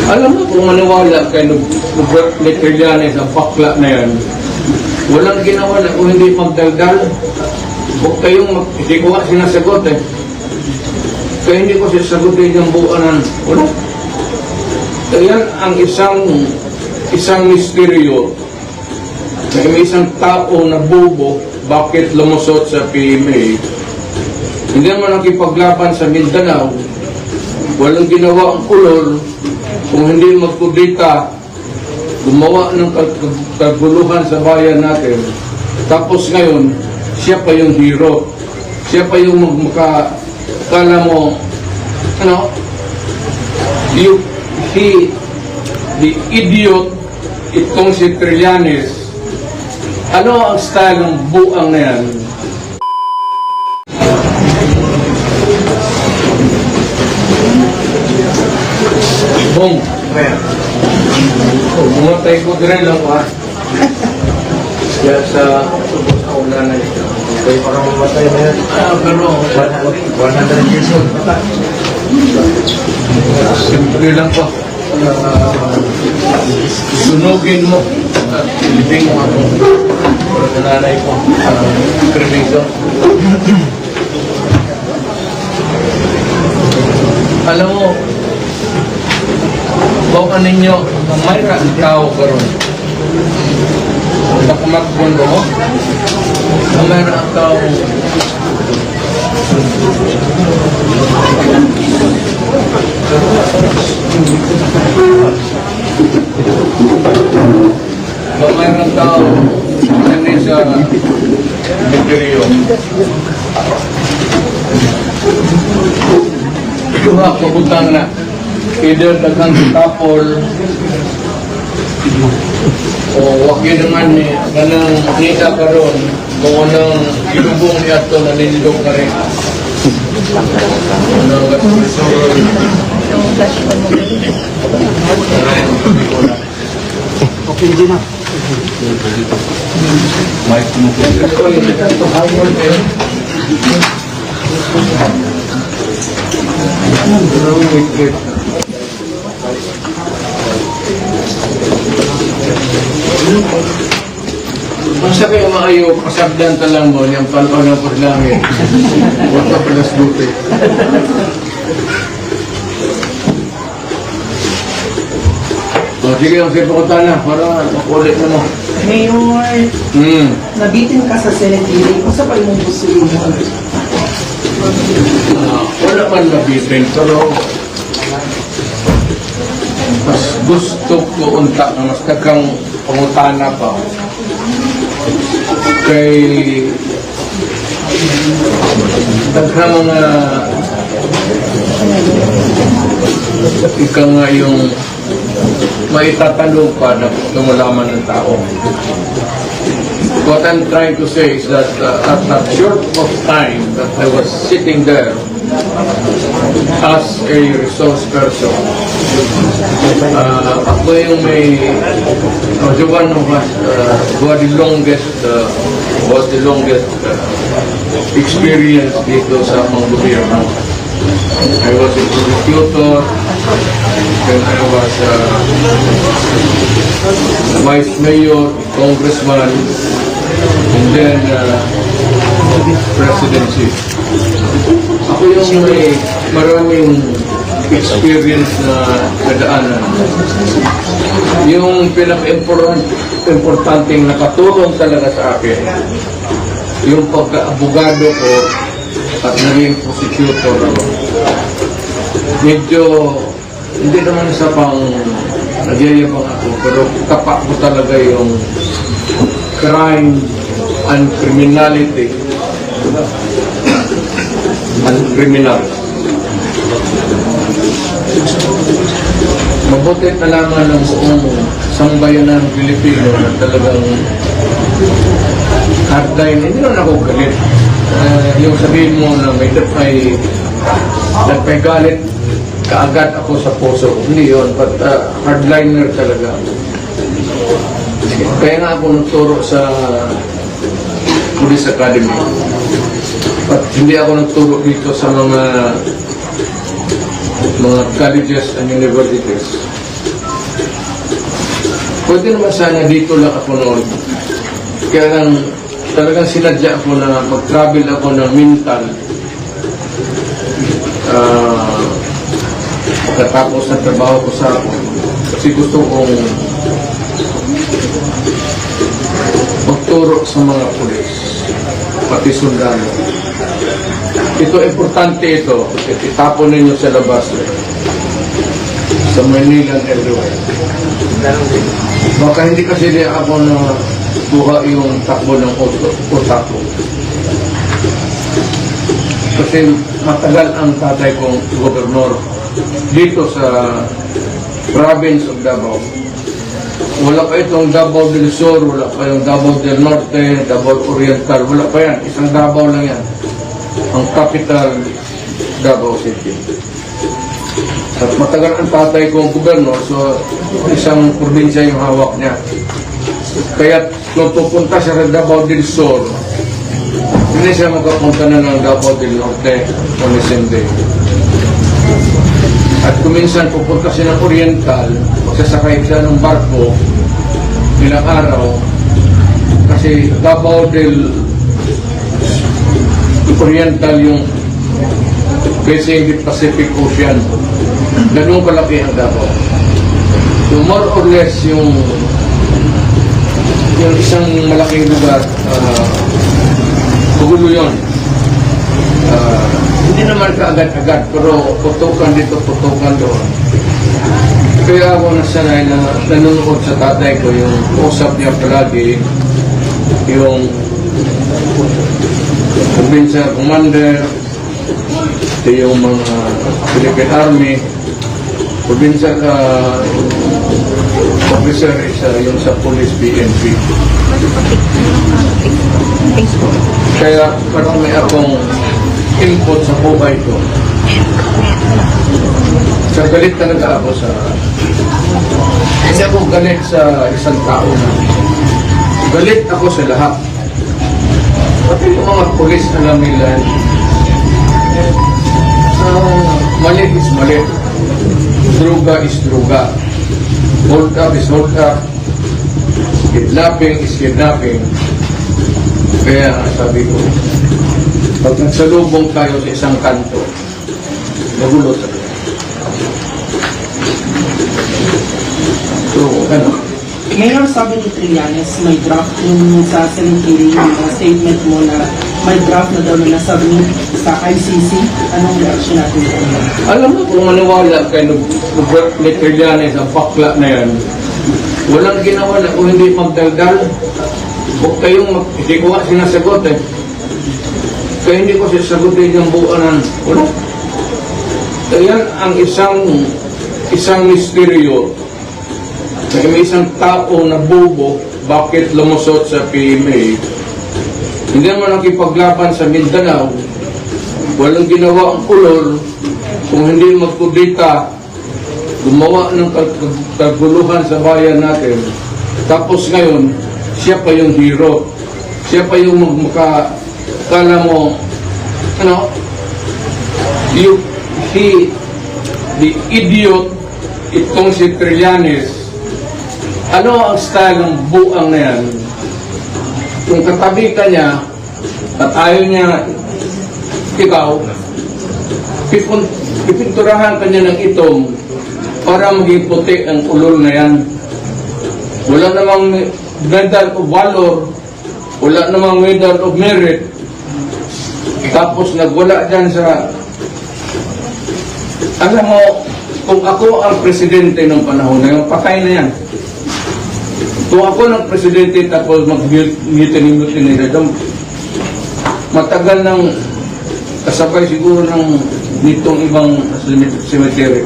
Alam mo kung maniwala kay Robert Trillanes ang bakla na yan, walang ginawa na kung hindi magdaldal. Huwag kayong hindi ko nga sinasagot eh. Kaya hindi ko sasagutin yung buuanan. Wala. Kaya ang isang misteryo na may isang tao na bubo, bakit lumusot sa PMA, hindi naman nakipaglaban sa Mindanao, walang ginawa ang kulol, kung hindi magkudita, gumawa ng kaguluhan sa bayan natin, tapos ngayon, siya pa yung hero, siya pa yung kala mo, ano, the idiot, itong si Trillanes, ano ang style ng buang na yan? Bong. Bumatay ko din lang pa. Kaya sa ulan na ito. Kaya parang mamatay na yan. Pero 100 years old. simple lang pa. Sunugin mo. Living mo ako. Para sa nanay ko. Kremito. Alam mo, baka ninyo, mayroon ang tao karon. Nakamakbon mo, mayroon ang tao. Mayroon ang tao, hindi sa misteryo. Ikuha, kabutang na. Either daghang tapol o wag yun naman ni kanang nita karon kung anong ilubong niya ito na nililong ka rin. Anong gaspisol. Okay, hindi na. May Kung sa kayo maayo, pasabdan talang mo, yung palaw ng paglangit. Huwag ka palas buti. O, sige, ang sipakutan na, para makulit na mo. Mayor, nabitin ka sa Senate hearing. Kung sa pa yung gusto yun? Wala man mabitin, pero mas gusto ko unta na mas kakang pangutana pa. Kay daghang mga ika nga yung maitatanong pa na lumalaman ng tao. What I'm trying to say is that at that short of time that I was sitting there as a resource person, ako yung may the one who had the longest experience dito sa mga gobyerno. I was a prosecutor, then I was vice mayor, congressman, and then presidency. Ako yung may maraming experience na nadaanan. Yung pinaka-importanteng nakatulong talaga sa akin, yung pagka-abogado ko at naging prosecutor ako. Medyo, hindi naman sa pang nagyayabang ako, pero tapak ko talaga yung crime and criminality and criminal. Mabuti talaga ng buong sambayanan ng Pilipino na talagang hardline. Hindi naman ako galit. Yung sabihin mo na may nagpagalit kaagad ako sa puso. Hindi yun, but hardliner talaga. Kaya nga ako nagturo sa Police Academy. But hindi ako nagturo dito sa mga colleges and universities. Pwede naman sana dito lang ako noon. Kaya lang, talagang sinadya ako na mag-travel ako ng mental. Pagkatapos ng trabaho ko sa ako. Kasi gusto kong magturo sa mga pulis, pati sundalo. Ito, importante ito. Itapon ninyo sa labas. Sa Manila and everywhere. Baka hindi kasi di ako na buha yung takbo ng utak ko. Kasi matagal ang tatay kong gobernador dito sa province of Davao. Wala pa itong Davao del Sur, wala pa yung Davao del Norte, Davao Oriental, wala pa yan. Isang Davao lang yan. Ang capital, Davao City. At matagal ang tatay kong gobernador, so isang probinsya yung hawak niya. Kaya kung pupunta siya sa Davao del Sur, hindi siya magkapunta na ng Davao del Norte on the same day. At kuminsan pupunta siya ng Oriental, magsasakay siya ng barko ilang araw, kasi Davao del Oriental yung facing the Pacific Ocean. Ganun kalaki ang Davao. So more or less yung isang malaking lugar, magulo yun. Hindi naman kaagad-agad, pero putukan dito, putukan doon. Kaya ako nasanay na nanonood sa tatay ko, yung usap niya palagi, yung provincial commander, yung mga Philippine Army, provincial officer isa yung sa police PNP. Kaya marami akong input sa buhay ko. So galit talaga ako sa... Hindi ako galit sa isang tao na. Galit ako sa lahat. Pati yung mga polis alam nila, mali is mali. Druga is druga. Hold up is hold up. Kidnapping is kidnapping. Kaya sabi ko, pag nagsalubong tayo sa isang kanto, magulo tayo. So, ano? Mayor, sabi ni Trillanes, may draft yung sa cemetery, yung statement mo na may draft na daw na nasabi sa ICC. Anong reaction natin sa inyo? Alam mo, kung maniwala kay ni Trillanes ang pakla na yan, walang ginawa na kung hindi magdaldal. Huwag kayong hindi ko nga sinasagot eh. Kaya hindi ko sinasagutin yung buuanan. Wala. Kaya ang isang misteryo. May isang tao na bobo, bakit lumusot sa PMA? Hindi naman nakipaglaban sa Mindanao. Walang ginawa ang kulor kung hindi magkudita, gumawa ng kaguluhan sa bayan natin. Tapos ngayon, siya pa yung hero. Siya pa yung kala mo, ano, the idiot, itong si Trillanes. Ano ang style ng buang na yan? Kung katabi ka niya at ayaw niya ikaw, pipinturahan ka niya ng itom para maging puti ang ulol na yan. Wala namang medal of valor, wala namang medal of merit, tapos nagwala dyan sa... Alam mo, kung ako ang presidente ng panahon na yun, patay na yan. Kung ako ng presidente tapos mag-mutiny na doon, matagal nang kasabay siguro ng nitong ibang cemetery.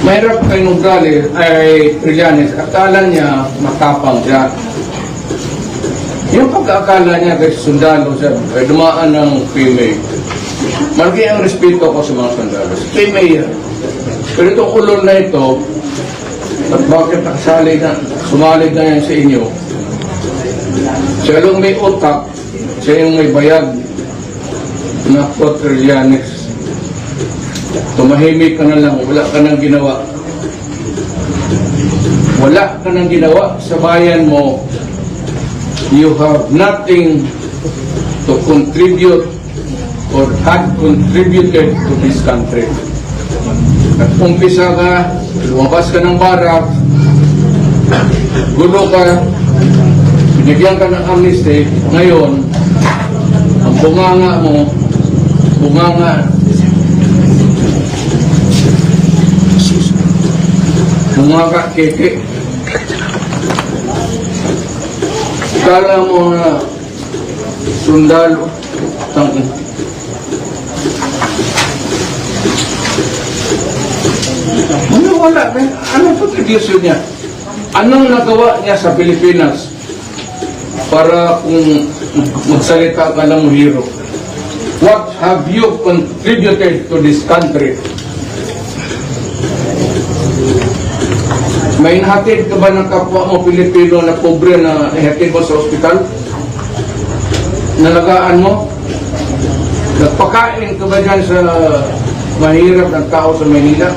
Mahirap kay Nograles ay Trillanes, akala niya matapang siya. Yung pagkakala niya kay sundalo siya, ay dumaan ng PMA. Malaki ang respeto ko sa mga sundalo. PMA yan. Pero itong ulol na ito, at bakit sumalig na yan sa inyo? Siya lang may utak, siya yung may bayag na Trillanes. Tumahimik ka na lang, wala ka nang ginawa. wala ka nang ginawa sa bayan mo, you have nothing to contribute or had contributed to this country. Nag-umpisa ka, lumabas ka ng barak, gulo ka, binigyan ka ng amnesty, ngayon, ang bunganga mo, bunganga keke. Kala mo na sundalo, tangin. Wala. Anong contribution niya? Anong nagawa niya sa Pilipinas para kung magsalita ka ng hero? What have you contributed to this country? May nahatid ka ba ng kapwa mo Pilipino na pobre na ihatid mo sa ospital? Nalagaan mo? Nagpakain ka ba dyan sa mahirap ng tao sa Manila?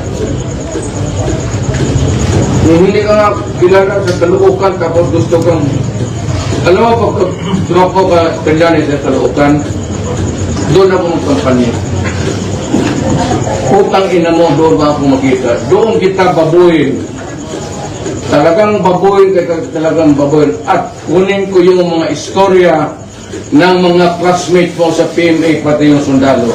Hindi ka nga kilala sa Caloocan tapos gusto kang... Alam mo, pag tumakbo ka kanyari sa Caloocan, doon ako magkampanya. Utang ina mo, doon ba ako makita? Doon kita babuhin. Talagang babuhin, talagang babuhin. At kunin ko yung mga istorya ng mga classmates mo sa PMA, pati yung sundalo.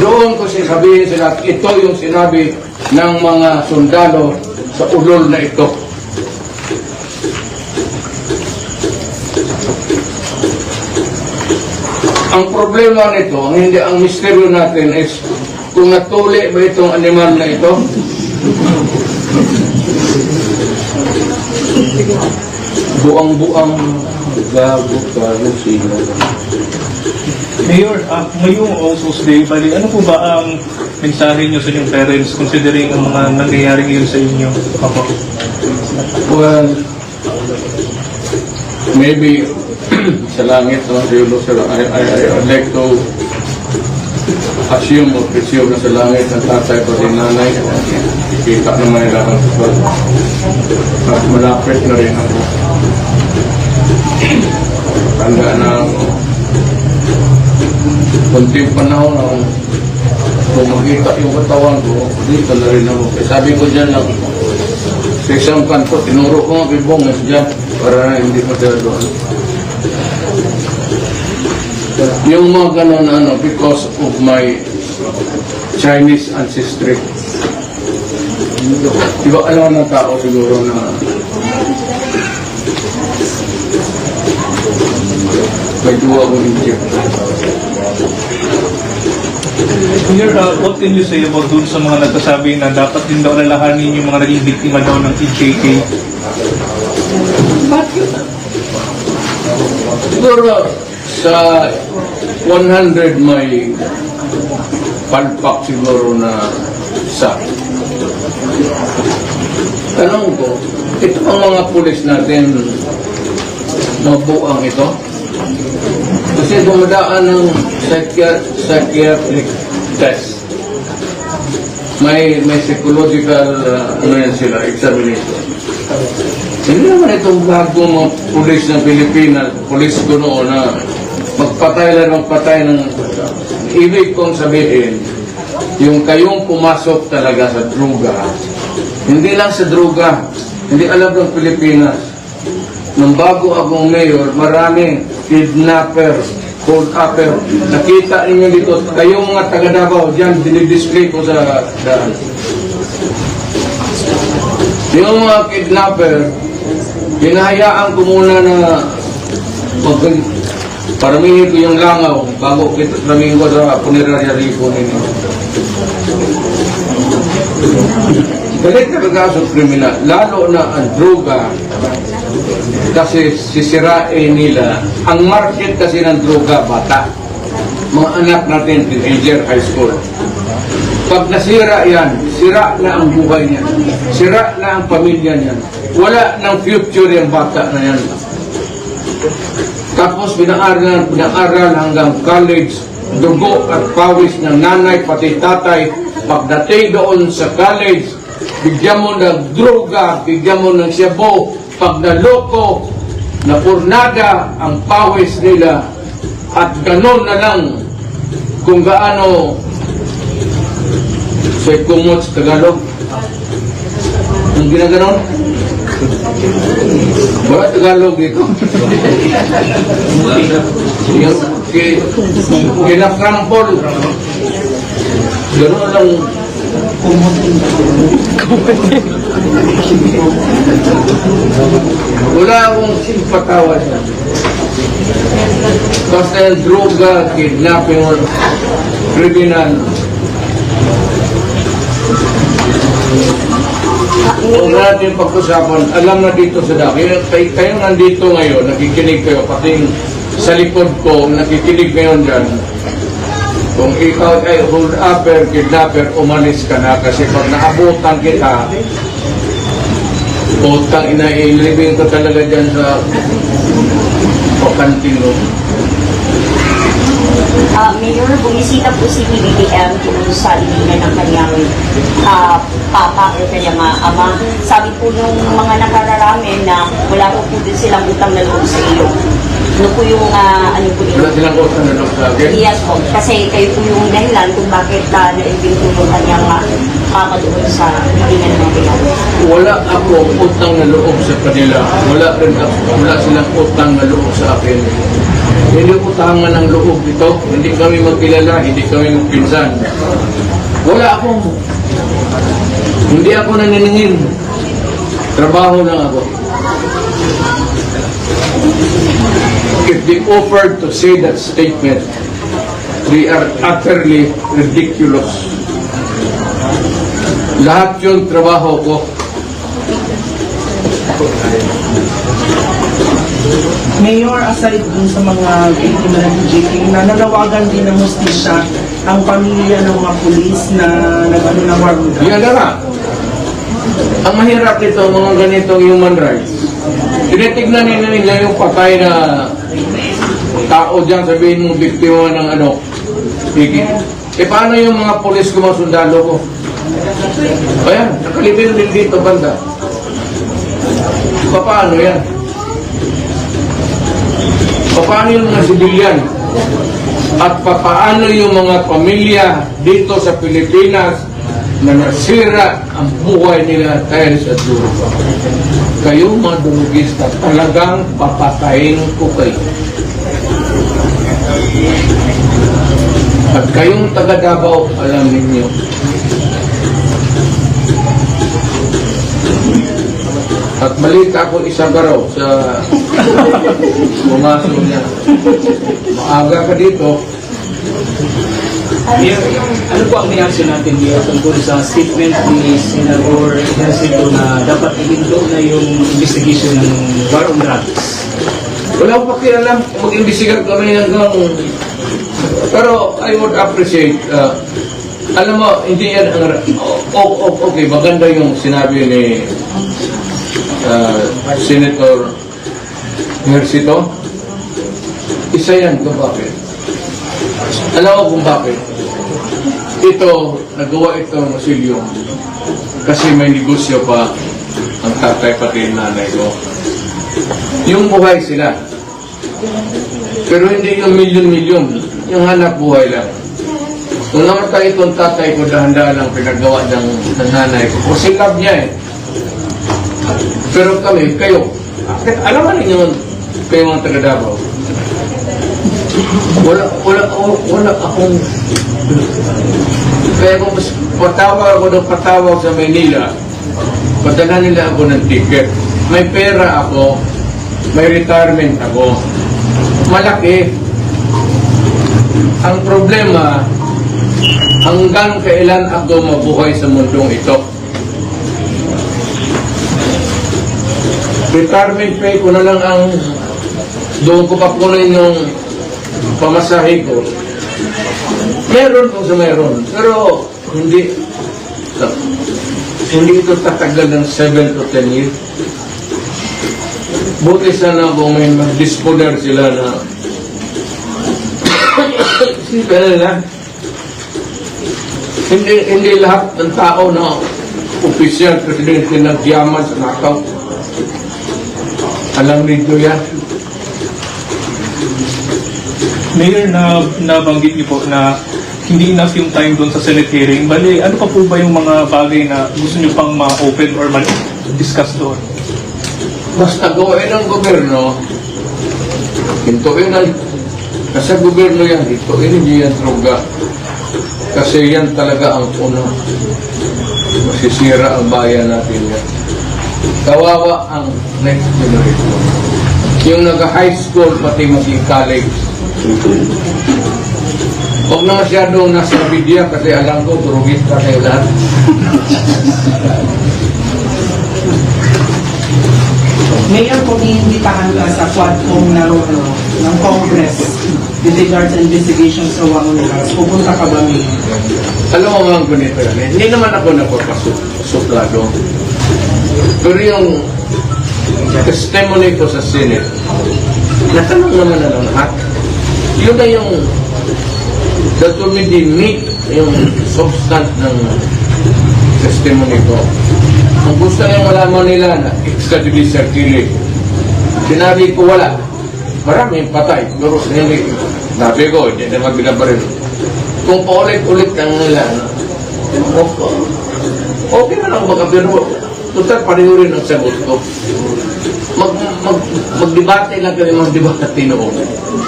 Doon ko sabihin sila, ito yung sinabi ng mga sundalo sa ulol na ito. Ang problema nito, ang misteryo natin is kung natuli ba itong animal na ito. Buang-buang gago ka sino. Mayor, ngayong All-Souls Day, bali, ano po ba ang mensahe niyo sa inyong parents considering ang mga nangyayari ngayon sa inyo? Papa? Well, maybe sa langit, no, I'd like to assume or presume na sa langit ng tatay pa din nanay. Kita naman nila ang at malapit na rin ako. Tanda na ako. Kunting panahon ako. Kung makita yung katawan ko, dito na rin ako. Sabi ko dyan lang, sa isang kanto, tinuro ko nga bibongas dyan para na hindi madala doon. Yung mga ganon, because of my Chinese ancestry. Diba alam ng tao siguro na may duwa kong Egypt. Mayor, what can you say about dun sa mga nagsasabi na dapat din daw lalahanin yung mga naging biktima daw ng EJK? Bakit? Siguro sa 100 may palpak siguro na isa. Tanong ko, ito ang mga pulis natin mabuang ito? Kasi dumadaan ng psychiatric test. May psychological examination. Hindi naman itong bagong mga pulis ng Pilipinas, pulis ko noon na magpatay ng ibig kong sabihin, yung kayong pumasok talaga sa droga. Hindi lang sa droga, hindi alam ng Pilipinas. Nung bago akong mayor, maraming kidnapper, hold upper. Nakita ninyo dito, kayong mga taga Davao, dyan, dinidisplay ko sa daan. Yung mga kidnapper, hinahayaan ko muna na paramihin ko yung langaw bago paramihin ko sa punerarya ripo ninyo. Galit na kaso kriminal, lalo na ang droga, kasi sisirain nila. Ang market kasi ng droga, bata. Mga anak natin, teenager, high school. Pag nasira yan, sira na ang buhay niya. Sira na ang pamilya niya. Wala ng future yung bata na yan. Tapos pinaaral hanggang college, dugo at pawis ng nanay pati tatay. Pagdating doon sa college, bigyan mo ng droga, bigyan mo ng shabu, pag naloko, napurnada ang pawis nila, at ganon na lang kung gaano sa kumot sa Tagalog. Ang ginaganon? Wala Tagalog dito. Yung kinakrampol. Ganon lang. Wala akong simpatawa siya. Basta yung droga, kidnapping, or criminal. Huwag natin pag-usapan, alam na dito sa daki. Kayo nandito ngayon, nakikinig kayo, pati sa likod ko, nakikinig ngayon dyan. Kung ikaw ay hold upper, kidnapper, umalis ka na kasi pag naabutan kita, utang inailibing ko talaga dyan sa pakanting mo. Mayor, bumisita po si PBBM doon sa linya ng kanyang papa o kanyang ama. Sabi po nung mga nakararami na wala po din silang utang na loob sa iyo. Ano po yung ano po Wala silang utang na loob sa akin? Yes po, kasi kayo po yung dahilan kung bakit na-invento yung kanyang papa doon sa linya ng kanyang. Wala ako utang na loob sa kanila. Wala silang utang na loob sa akin. Hindi utangan ng loob ito. Hindi kami magkilala, hindi kami magpinsan. Wala akong... Hindi ako naniningin. Trabaho lang ako. If they offered to say that statement, they are utterly ridiculous. Lahat yun trabaho ko. Mayor, aside dun sa mga biktima ng hijacking, nananawagan din ng hustisya ang pamilya ng mga pulis na nag-ano ng war on drugs. Yan na nga. Ang mahirap nito, mga ganitong human rights, tinitignan nila yung patay na tao dyan, sabihin mong biktima ng ano, higit. E paano yung mga pulis ko, mga sundalo ko? Ayan, nakalibin din dito banda. Paano yan? Paano yung mga sibilyan? At paano yung mga pamilya dito sa Pilipinas na nasira ang buhay nila dahil sa droga? Kayo mga durugista, talagang papatayin ko kayo. At kayong taga Davao, alam ninyo, at balita ko isang araw sa pumasok niya. Maaga ka dito. Mayor, ano po ang reaction natin dito tungkol sa statement ni Senador Ejercito na dapat ilinto na yung investigation ng war on drugs? Wala akong pakialam. Mag-imbisigan kami hanggang... Pero I would appreciate... alam mo, hindi yan ang... Okay, maganda yung sinabi ni Senator Ejercito. Isa yan kung bakit. Alam mo kung bakit. Ito, nagawa ito ng Masilyo kasi may negosyo pa ang tatay pati nanay ko. Yung buhay sila. Pero hindi yung milyon-milyon. Yung hanap buhay lang. Kung namatay itong tatay ko, dahan-dahan lang pinagawa ng nanay ko. Kasi love niya eh. Pero kami, kayo, alam mo ninyo, kayo mga taga-Davao, wala akong, kaya kung patawa ako ng patawa sa Maynila, padala nila ako ng ticket. May pera ako, may retirement ako, malaki. Ang problema, hanggang kailan ako mabuhay sa mundong ito? Retirement pay ko na lang ang doon ko pa kunin yung pamasahe ko. Meron kung sa meron. Pero hindi ito tatagal ng 7 to 10 years. Buti sana kung may mag-disponer sila na hindi lahat ng tao na opisyal presidente ng Diaman sa Nakaw. Alam nito yan. Mayor, nabanggit niyo po na hindi enough yung time doon sa Senate hearing. Bali, ano pa po ba yung mga bagay na gusto niyo pang ma-open or ma-discuss doon? Basta gawin ng gobyerno, hintuin ang nasa gobyerno yan, hintuin hindi yan droga. Kasi yan talaga ang una. Masisira ang bayan natin yan. Kawawa ang next generation. Yung nag-high school, pati mag-college. Huwag na masyadong nasa media kasi alam ko, turugit ka kayo lahat. Mayor, kung iimbitahan ka sa Quadcom na ng Congress with regards sa investigation sa Waong Drugs, pupunta ka ba, Mayor? Alam mo mga ganito yan, hindi naman ako napapasuplado. Pero yung testimony ko sa Senate, natanong naman na lahat. Yun na yung that will be meet yung substance ng testimony ko. Kung gusto niyang malaman nila na extrajudicial killing, sinabi ko wala. Maraming patay. Pero hindi, sabi ko, hindi na magbinabarin. Kung paulit-ulit ang nila, okay man ako magkabiro. Total, pareho rin ang sagot ko. Magdebate lang kami, magdebate noon.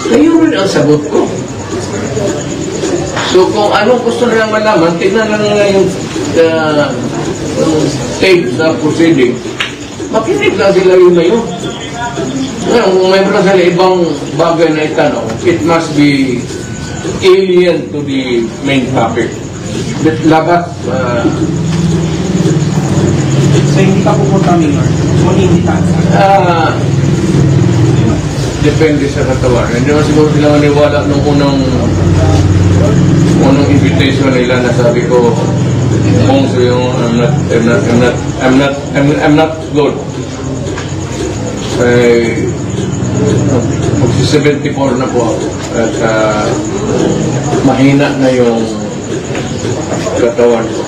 Kayo rin ang sagot ko. So kung anong gusto nilang malaman, tignan lang nila yung tape sa proceeding. Makinig lang sila yun na yun. Ngayon, kung may mga sila ibang bagay na itanong, it must be alien to the main topic. Labas, So hindi ka pupunta, Mayor? Kung iimbitahan ka? depende sa katawan. Hindi naman siguro sila maniwala nung unang invitation nila na sabi ko, kung so yung I'm not good. Magsi-74 na po ako. At mahina na yung katawan ko.